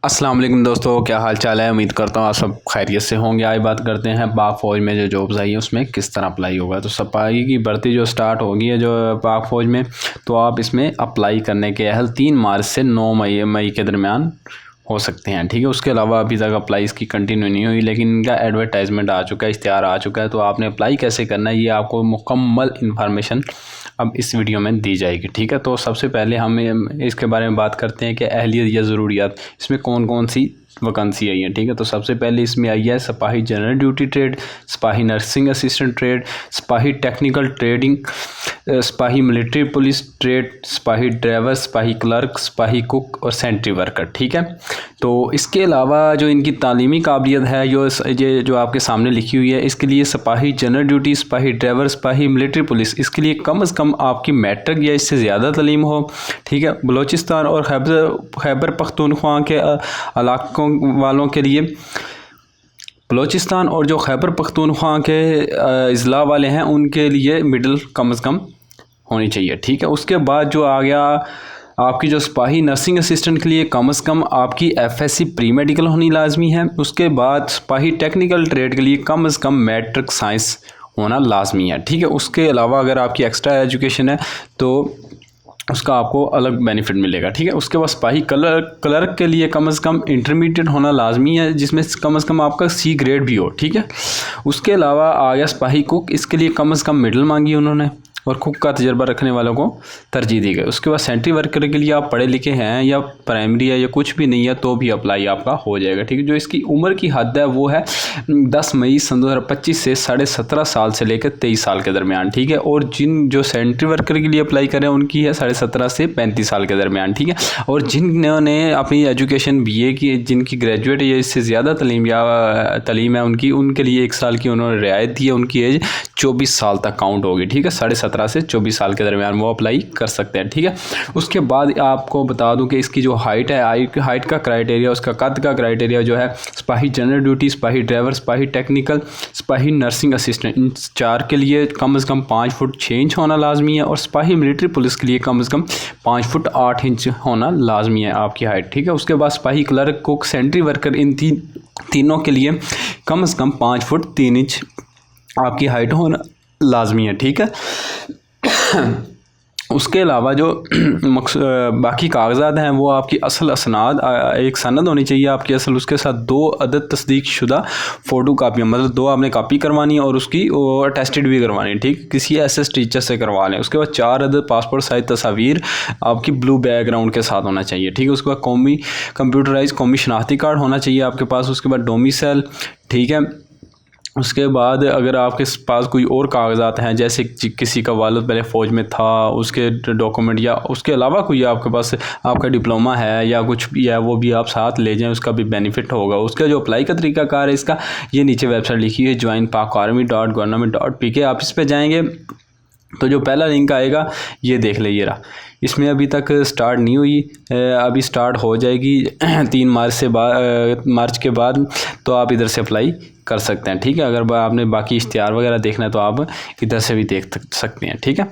अस्सलाम वालेकुम दोस्तों, क्या हाल चाल है। उम्मीद करता हूँ आप सब खैरियत से होंगे। आज बात करते हैं पाक फ़ौज में जो जॉब्स आई है उसमें किस तरह अप्लाई होगा। तो सिपाही की भर्ती जो स्टार्ट होगी है जो पाक फ़ौज में, तो आप इसमें अप्लाई करने के अहल 3 मार्च से 9 मई के दरमियान हो सकते हैं। ठीक है, उसके अलावा अभी तक अप्लाई इसकी कंटिन्यू नहीं हुई, लेकिन इनका एडवर्टाइजमेंट आ चुका है, इश्तिहार आ चुका है। तो आपने अप्लाई कैसे करना है ये आपको मुकम्मल इन्फॉर्मेशन अब इस वीडियो में दी जाएगी। ठीक है, तो सबसे पहले हम इसके बारे में बात करते हैं कि अहलियत या ज़रूरियात इसमें कौन कौन सी वैकेंसी आई है। ठीक है, तो सबसे पहले इसमें आई है सिपाही जनरल ड्यूटी ट्रेड, सिपाही नर्सिंग असिस्टेंट ट्रेड, सिपाही टेक्निकल ट्रेडिंग, सिपाही मिलिट्री पुलिस ट्रेड, सिपाही ड्राइवर, सिपाही क्लर्क, सिपाही कुक और सेंट्री वर्कर। ठीक है, तो इसके अलावा जो इनकी तालीमी काबिलियत है ये जो आपके सामने लिखी हुई है, इसके लिए सिपाही जनरल ड्यूटी, सिपाही ड्राइवर, सिपाही मिलिट्री पुलिस, इसके लिए कम से कम आपकी मैट्रिक या इससे ज़्यादा तालीम हो। ठीक है, बलूचिस्तान और खैबर पख्तूनख्वा के इलाकों वालों के लिए, बलूचिस्तान और जो खैबर पख्तूनख्वा के अज़ला वाले हैं उनके लिए मिडिल कम से कम होनी चाहिए। ठीक है, उसके बाद जो आ गया आपकी जो सिपाही नर्सिंग असिस्टेंट के लिए कम से कम आपकी एफएससी प्री मेडिकल होनी लाजमी है। उसके बाद सिपाही टेक्निकल ट्रेड के लिए कम से कम मैट्रिक साइंस होना लाजमी है। ठीक है, उसके अलावा अगर आपकी एक्स्ट्रा एजुकेशन है तो उसका आपको अलग बेनिफिट मिलेगा। ठीक है, उसके बाद सिपाही क्लर्क के लिए कम से कम इंटरमीडिएट होना लाजमी है, जिसमें कम से कम आपका सी ग्रेड भी हो। ठीक है, उसके अलावा आ गया सिपाही कुक, इसके लिए कम से कम मिडिल मांगी उन्होंने और कुक का तजर्बा रखने वालों को तरजीह दी गई। उसके बाद सेंट्री वर्कर के लिए आप पढ़े लिखे हैं या प्राइमरी है या कुछ भी नहीं है तो भी अप्लाई आपका हो जाएगा। ठीक है, जो इसकी उम्र की हद है वो है 10 मई सन 2025 से 17.5 साल से लेकर 23 साल के दरमियान। ठीक है, और जो सेंट्री वर्कर के लिए अप्लाई करें उनकी है 17.5 से 35 साल के दरमियान। ठीक है, और जिन्होंने अपनी एजुकेशन BA की, जिनकी ग्रेजुएट या इससे ज़्यादा तलीम है उनके लिए 1 साल की उन्होंने रियायत दी है। उनकी एज 24 साल तक काउंट होगी। ठीक है, 17.5 से 24 साल के दरमियान वो अप्लाई कर सकते हैं। ठीक है, उसके बाद आपको बता दूं कि इसकी जो हाइट है, हाइट का क्राइटेरिया, उसका कद का क्राइटेरिया जो है, सिपाही जनरल ड्यूटी, सिपाही ड्राइवर, सिपाही टेक्निकल, सिपाही नर्सिंग असिस्टेंट, इन 4 के लिए कम से कम 5 फुट 6 इंच होना लाजमी है। और सिपाही मिलिट्री पुलिस के लिए कम से कम 5 फुट 8 इंच होना लाजमी है आपकी हाइट। ठीक है, उसके बाद सिपाही क्लर्क, कुक, सेंट्री वर्कर, इन तीनों के लिए कम से कम 5 फुट 3 इंच आपकी हाइट होना लाजमी है। ठीक है, उसके अलावा जो बाकी कागजात हैं वो आपकी असल असनाद, एक सनद होनी चाहिए आपकी असल, उसके साथ 2 अदद तस्दीक शुदा फ़ोटो कापियाँ, मतलब 2 आपने कापी करवानी है और उसकी अटेस्टेड भी करवानी है। ठीक, किसी SS टीचर से करवा लें। उसके बाद 4 अदद पासपोर्ट साइज तस्वीर आपकी ब्लू बैकग्राउंड के साथ होना चाहिए। ठीक है, उसके बाद कंप्यूटराइज कौमी शनाख्ती कार्ड होना चाहिए आपके पास। उसके बाद डोमिसाइल। ठीक है, उसके बाद अगर आपके पास कोई और कागजात हैं, जैसे किसी का वालिद पहले फ़ौज में था उसके डॉक्यूमेंट, या उसके अलावा कोई आपके पास आपका डिप्लोमा है या कुछ भी है, वो भी आप साथ ले जाएं, उसका भी बेनिफिट होगा। उसका जो अप्लाई का तरीकाकार है इसका, ये नीचे वेबसाइट लिखी है joinpakarmy.government.pk। आप इस पर जाएंगे तो जो पहला लिंक आएगा ये देख लीजिए रहा, इसमें अभी तक स्टार्ट नहीं हुई, अभी स्टार्ट हो जाएगी 3 मार्च के बाद, तो आप इधर से अप्लाई कर सकते हैं। ठीक है, अगर आपने बाकी इश्तिहार वगैरह देखना है तो आप इधर से भी देख सकते हैं। ठीक है।